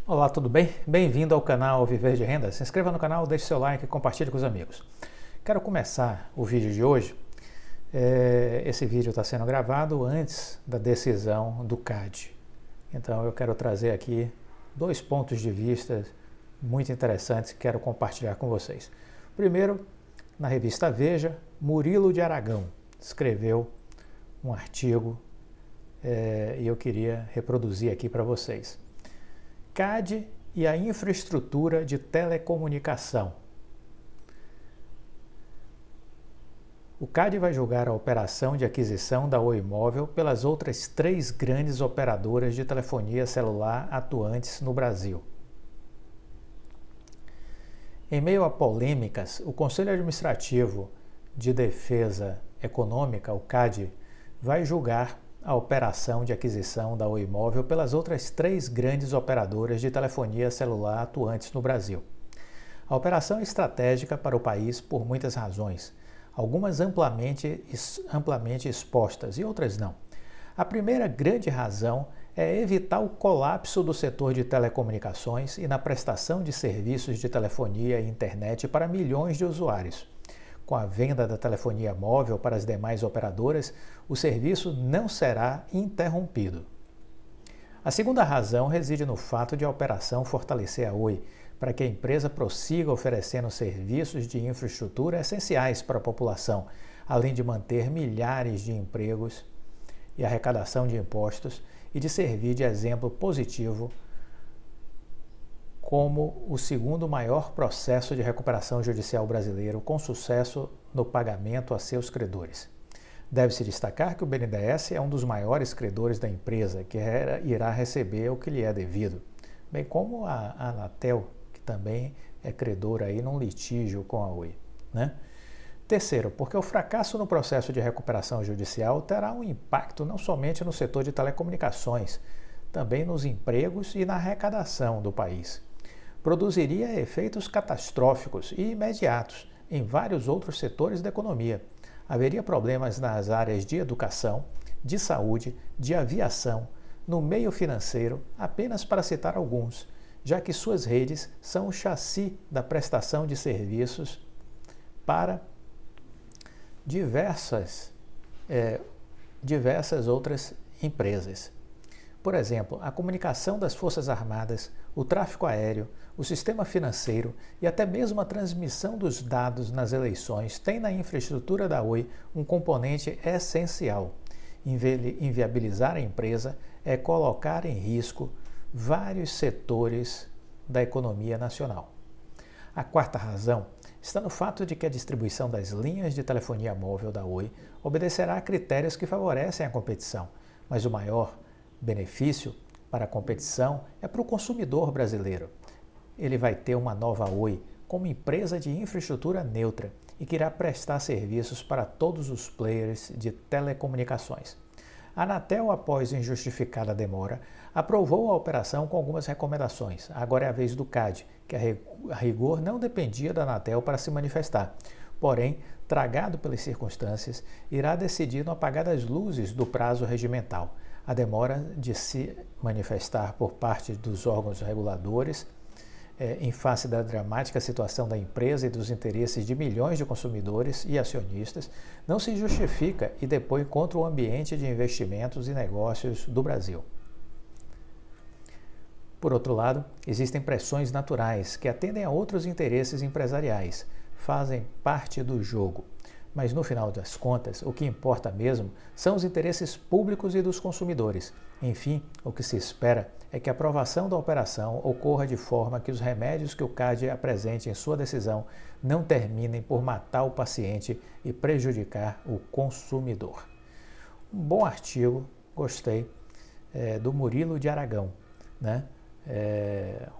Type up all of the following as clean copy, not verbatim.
Olá, tudo bem? Bem-vindo ao canal Viver de Renda. Se inscreva no canal, deixe seu like e compartilhe com os amigos. Quero começar o vídeo de hoje. Esse vídeo está sendo gravado antes da decisão do CAD. Então eu quero trazer aqui dois pontos de vista muito interessantes que quero compartilhar com vocês. Primeiro, na revista Veja, Murilo de Aragão escreveu um artigo e eu queria reproduzir aqui para vocês. CAD e a infraestrutura de telecomunicação. O CAD vai julgar a operação de aquisição da Oi Móvel pelas outras 3 grandes operadoras de telefonia celular atuantes no Brasil. Em meio a polêmicas, o Conselho Administrativo de Defesa Econômica, o CAD, vai julgar a operação de aquisição da Oi Móvel pelas outras 3 grandes operadoras de telefonia celular atuantes no Brasil. A operação é estratégica para o país por muitas razões, algumas amplamente expostas e outras não. A primeira grande razão é evitar o colapso do setor de telecomunicações e na prestação de serviços de telefonia e internet para milhões de usuários. Com a venda da telefonia móvel para as demais operadoras, o serviço não será interrompido. A segunda razão reside no fato de a operação fortalecer a Oi, para que a empresa prossiga oferecendo serviços de infraestrutura essenciais para a população, além de manter milhares de empregos e arrecadação de impostos e de servir de exemplo positivo como o segundo maior processo de recuperação judicial brasileiro com sucesso no pagamento a seus credores. Deve-se destacar que o BNDES é um dos maiores credores da empresa, que irá receber o que lhe é devido, bem como a Anatel, que também é credora aí num litígio com a Oi, né? Terceiro, porque o fracasso no processo de recuperação judicial terá um impacto não somente no setor de telecomunicações, também nos empregos e na arrecadação do país. Produziria efeitos catastróficos e imediatos em vários outros setores da economia. Haveria problemas nas áreas de educação, de saúde, de aviação, no meio financeiro, apenas para citar alguns, já que suas redes são o chassi da prestação de serviços para diversas outras empresas. Por exemplo, a comunicação das Forças Armadas, o tráfego aéreo, o sistema financeiro e até mesmo a transmissão dos dados nas eleições tem na infraestrutura da Oi um componente essencial. Inviabilizar a empresa é colocar em risco vários setores da economia nacional. A quarta razão está no fato de que a distribuição das linhas de telefonia móvel da Oi obedecerá a critérios que favorecem a competição, mas o maior benefício para a competição é para o consumidor brasileiro. Ele vai ter uma nova Oi como empresa de infraestrutura neutra e que irá prestar serviços para todos os players de telecomunicações. A Anatel, após injustificada demora, aprovou a operação com algumas recomendações. Agora é a vez do CAD, que a rigor não dependia da Anatel para se manifestar. Porém, tragado pelas circunstâncias, irá decidir no apagar das luzes do prazo regimental. A demora de se manifestar por parte dos órgãos reguladores em face da dramática situação da empresa e dos interesses de milhões de consumidores e acionistas não se justifica e depõe contra o ambiente de investimentos e negócios do Brasil. Por outro lado, existem pressões naturais que atendem a outros interesses empresariais, fazem parte do jogo. Mas no final das contas, o que importa mesmo são os interesses públicos e dos consumidores. Enfim, o que se espera é que a aprovação da operação ocorra de forma que os remédios que o CAD apresente em sua decisão não terminem por matar o paciente e prejudicar o consumidor. Um bom artigo, gostei, do Murilo de Aragão, né?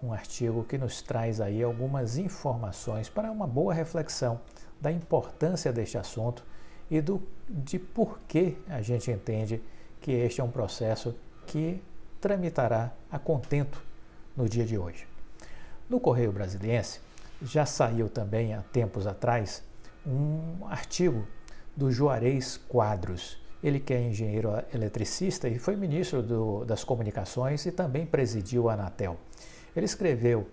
Um artigo que nos traz aí algumas informações para uma boa reflexão da importância deste assunto e de por que a gente entende que este é um processo que tramitará a contento no dia de hoje. No Correio Brasiliense já saiu também há tempos atrás um artigo do Juarez Quadros, Ele que é engenheiro eletricista e foi ministro das comunicações e também presidiu a Anatel. Ele escreveu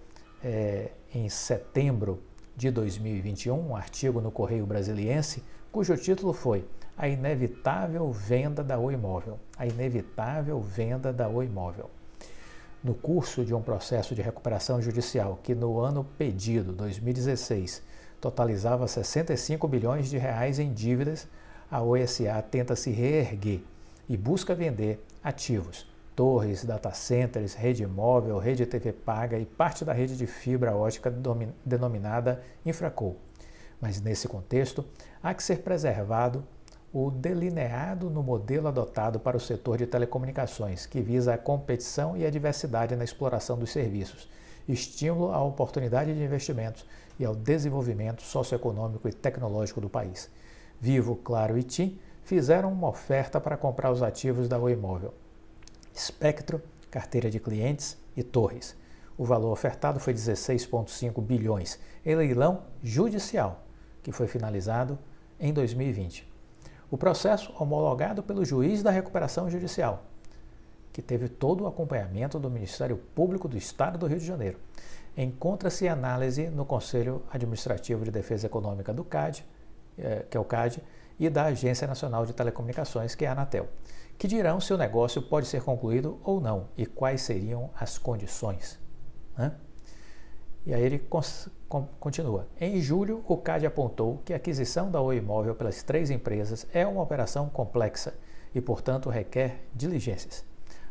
em setembro de 2021 um artigo no Correio Brasiliense, cujo título foi A Inevitável Venda da Oi Imóvel. A Inevitável Venda da Oi Imóvel. No curso de um processo de recuperação judicial que no ano pedido, 2016, totalizava 65 bilhões de reais em dívidas, a Oi S.A. tenta se reerguer e busca vender ativos, torres, data centers, rede móvel, rede TV paga e parte da rede de fibra ótica denominada Infraco. Mas nesse contexto, há que ser preservado o delineado no modelo adotado para o setor de telecomunicações, que visa a competição e a diversidade na exploração dos serviços, estímulo à oportunidade de investimentos e ao desenvolvimento socioeconômico e tecnológico do país. Vivo, Claro e TIM fizeram uma oferta para comprar os ativos da Oi Imóvel. Espectro, carteira de clientes e torres. O valor ofertado foi 16,5 bilhões, em leilão judicial, que foi finalizado em 2020. O processo homologado pelo juiz da recuperação judicial, que teve todo o acompanhamento do Ministério Público do Estado do Rio de Janeiro. Encontra-se análise no Conselho Administrativo de Defesa Econômica do CAD, que é o CAD, e da Agência Nacional de Telecomunicações, que é a Anatel, que dirão se o negócio pode ser concluído ou não e quais seriam as condições. E aí ele continua. Em julho, o CAD apontou que a aquisição da Oi Imóvel pelas 3 empresas é uma operação complexa e, portanto, requer diligências.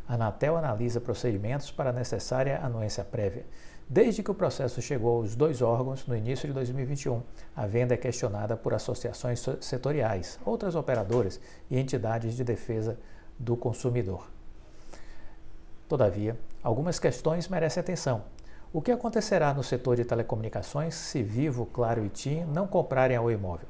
A Anatel analisa procedimentos para a necessária anuência prévia. Desde que o processo chegou aos 2 órgãos, no início de 2021, a venda é questionada por associações setoriais, outras operadoras e entidades de defesa do consumidor. Todavia, algumas questões merecem atenção. O que acontecerá no setor de telecomunicações se Vivo, Claro e TIM não comprarem a Oi Imóvel?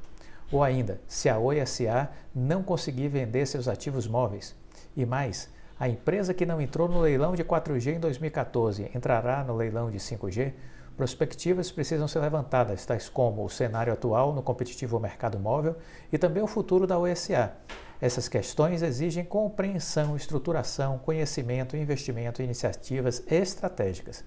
Ou ainda, se a Oi S.A. não conseguir vender seus ativos móveis? E mais, a empresa que não entrou no leilão de 4G em 2014 entrará no leilão de 5G? Perspectivas precisam ser levantadas, tais como o cenário atual no competitivo mercado móvel e também o futuro da Oi S.A. Essas questões exigem compreensão, estruturação, conhecimento, investimento e iniciativas estratégicas.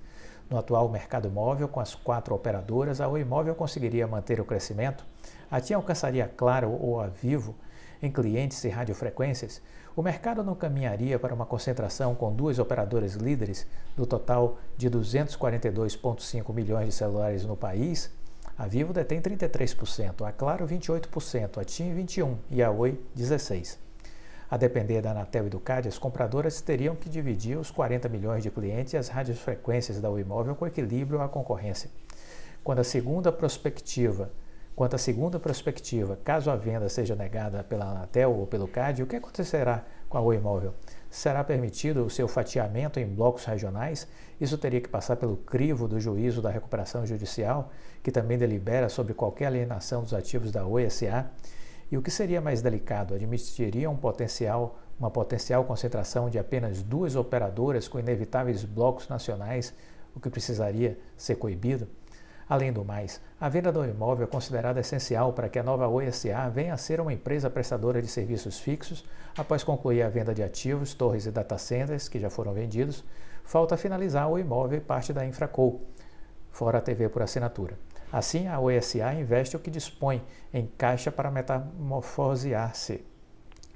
No atual mercado móvel, com as 4 operadoras, a Oi Imóvel conseguiria manter o crescimento? A TIM alcançaria a Claro ou a Vivo em clientes e radiofrequências? O mercado não caminharia para uma concentração com 2 operadoras líderes do total de 242,5 milhões de celulares no país? A Vivo detém 33%, a Claro 28%, a TIM 21% e a Oi 16%. A depender da Anatel e do CAD, as compradoras teriam que dividir os 40 milhões de clientes e as radiofrequências da Oi Imóvel com equilíbrio à concorrência. Quanto à segunda perspectiva, caso a venda seja negada pela Anatel ou pelo CAD, o que acontecerá com a Oi Imóvel? Será permitido o seu fatiamento em blocos regionais? Isso teria que passar pelo crivo do juízo da recuperação judicial, que também delibera sobre qualquer alienação dos ativos da Oi S.A., e o que seria mais delicado, admitiria uma potencial concentração de apenas 2 operadoras com inevitáveis blocos nacionais, o que precisaria ser coibido? Além do mais, a venda do imóvel é considerada essencial para que a nova Oi S.A. venha a ser uma empresa prestadora de serviços fixos após concluir a venda de ativos, torres e data centers, que já foram vendidos. Falta finalizar o imóvel e parte da Infraco, fora a TV por assinatura. Assim, a Oi S.A. investe o que dispõe em caixa para metamorfosear-se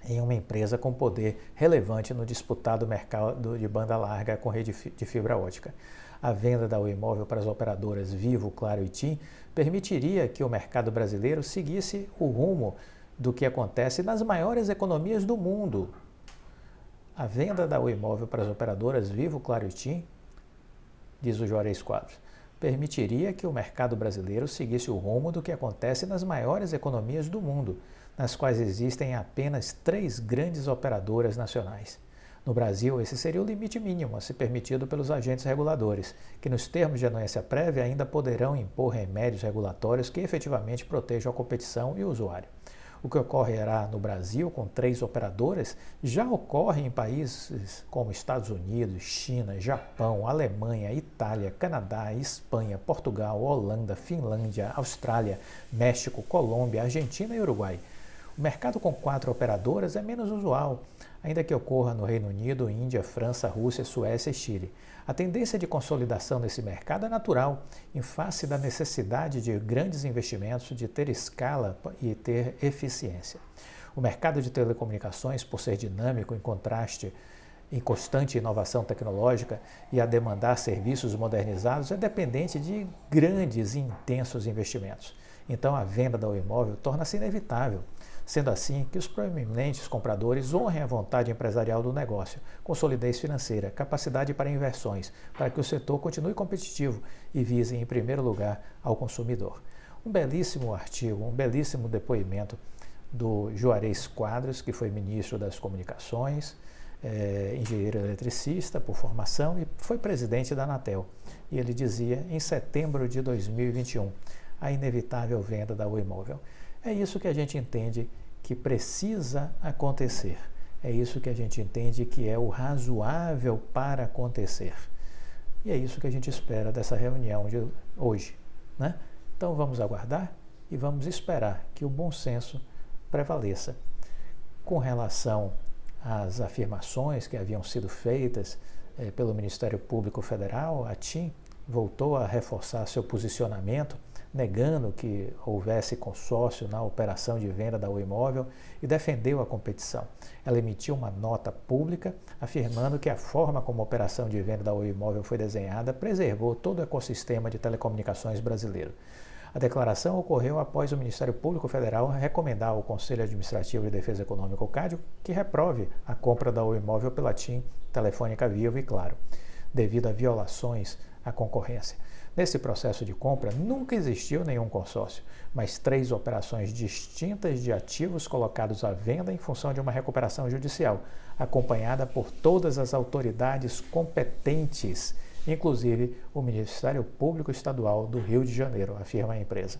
em uma empresa com poder relevante no disputado mercado de banda larga com rede de fibra ótica. A venda da Oi Imóvel para as operadoras Vivo, Claro e TIM permitiria que o mercado brasileiro seguisse o rumo do que acontece nas maiores economias do mundo. A venda da Oi Imóvel para as operadoras Vivo, Claro e TIM, diz o Juarez Quadros, permitiria que o mercado brasileiro seguisse o rumo do que acontece nas maiores economias do mundo, nas quais existem apenas 3 grandes operadoras nacionais. No Brasil, esse seria o limite mínimo a ser permitido pelos agentes reguladores, que nos termos de anuência prévia ainda poderão impor remédios regulatórios que efetivamente protejam a competição e o usuário. O que ocorrerá no Brasil com 3 operadoras já ocorre em países como Estados Unidos, China, Japão, Alemanha, Itália, Canadá, Espanha, Portugal, Holanda, Finlândia, Austrália, México, Colômbia, Argentina e Uruguai. O mercado com 4 operadoras é menos usual, ainda que ocorra no Reino Unido, Índia, França, Rússia, Suécia e Chile. A tendência de consolidação nesse mercado é natural, em face da necessidade de grandes investimentos, de ter escala e ter eficiência. O mercado de telecomunicações, por ser dinâmico, em constante inovação tecnológica e a demandar serviços modernizados, é dependente de grandes e intensos investimentos. Então, a venda do imóvel torna-se inevitável, sendo assim que os proeminentes compradores honrem a vontade empresarial do negócio, com solidez financeira, capacidade para inversões, para que o setor continue competitivo e vise, em primeiro lugar, ao consumidor. Um belíssimo artigo, um belíssimo depoimento do Juarez Quadros, que foi ministro das Comunicações, engenheiro eletricista por formação e foi presidente da Anatel. E ele dizia, em setembro de 2021, a inevitável venda da Oi Imóvel. É isso que a gente entende que precisa acontecer. É isso que a gente entende que é o razoável para acontecer. E é isso que a gente espera dessa reunião de hoje, né? Então vamos aguardar e vamos esperar que o bom senso prevaleça com relação às afirmações que haviam sido feitas pelo Ministério Público Federal. A TIM voltou a reforçar seu posicionamento, negando que houvesse consórcio na operação de venda da Oi Imóvel e defendeu a competição. Ela emitiu uma nota pública afirmando que a forma como a operação de venda da Oi Imóvel foi desenhada preservou todo o ecossistema de telecomunicações brasileiro. A declaração ocorreu após o Ministério Público Federal recomendar ao Conselho Administrativo de Defesa Econômica, o CAD, que reprove a compra da Oi Imóvel pela TIM, Telefônica Vivo e Claro, devido a violações à concorrência. Nesse processo de compra, nunca existiu nenhum consórcio, mas 3 operações distintas de ativos colocados à venda em função de uma recuperação judicial, acompanhada por todas as autoridades competentes, inclusive o Ministério Público Estadual do Rio de Janeiro, afirma a empresa.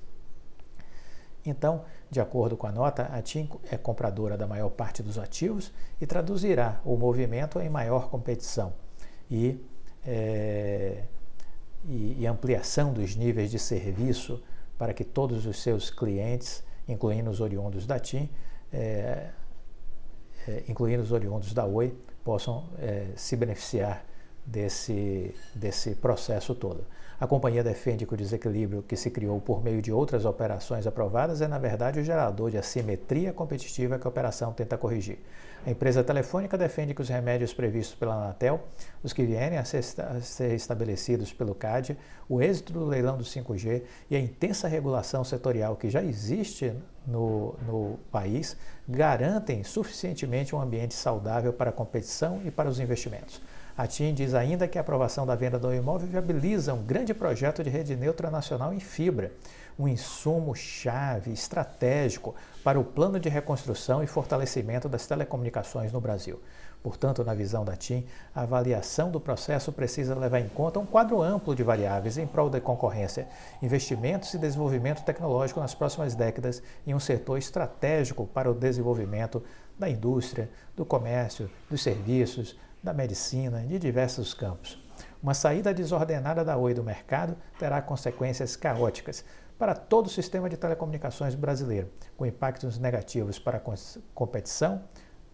Então, de acordo com a nota, a TIM é compradora da maior parte dos ativos e traduzirá o movimento em maior competição e ampliação dos níveis de serviço para que todos os seus clientes, incluindo os oriundos da TIM, incluindo os oriundos da Oi, possam se beneficiar desse processo todo. A companhia defende que o desequilíbrio que se criou por meio de outras operações aprovadas é, na verdade, o gerador de assimetria competitiva que a operação tenta corrigir. A empresa telefônica defende que os remédios previstos pela Anatel, os que vierem a ser estabelecidos pelo CAD, o êxito do leilão do 5G e a intensa regulação setorial que já existe no país garantem suficientemente um ambiente saudável para a competição e para os investimentos. A TIM diz ainda que a aprovação da venda do imóvel viabiliza um grande projeto de rede neutra nacional em fibra, um insumo-chave estratégico para o plano de reconstrução e fortalecimento das telecomunicações no Brasil. Portanto, na visão da TIM, a avaliação do processo precisa levar em conta um quadro amplo de variáveis em prol da concorrência, investimentos e desenvolvimento tecnológico nas próximas décadas em um setor estratégico para o desenvolvimento da indústria, do comércio, dos serviços, da medicina, de diversos campos. Uma saída desordenada da Oi do mercado terá consequências caóticas para todo o sistema de telecomunicações brasileiro, com impactos negativos para a competição,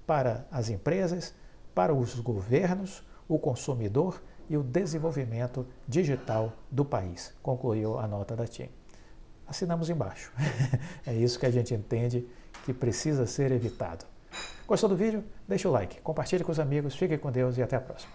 para as empresas, para os governos, o consumidor e o desenvolvimento digital do país, concluiu a nota da TIM. Assinamos embaixo. É isso que a gente entende que precisa ser evitado. Gostou do vídeo? Deixa o like, compartilhe com os amigos, fique com Deus e até a próxima.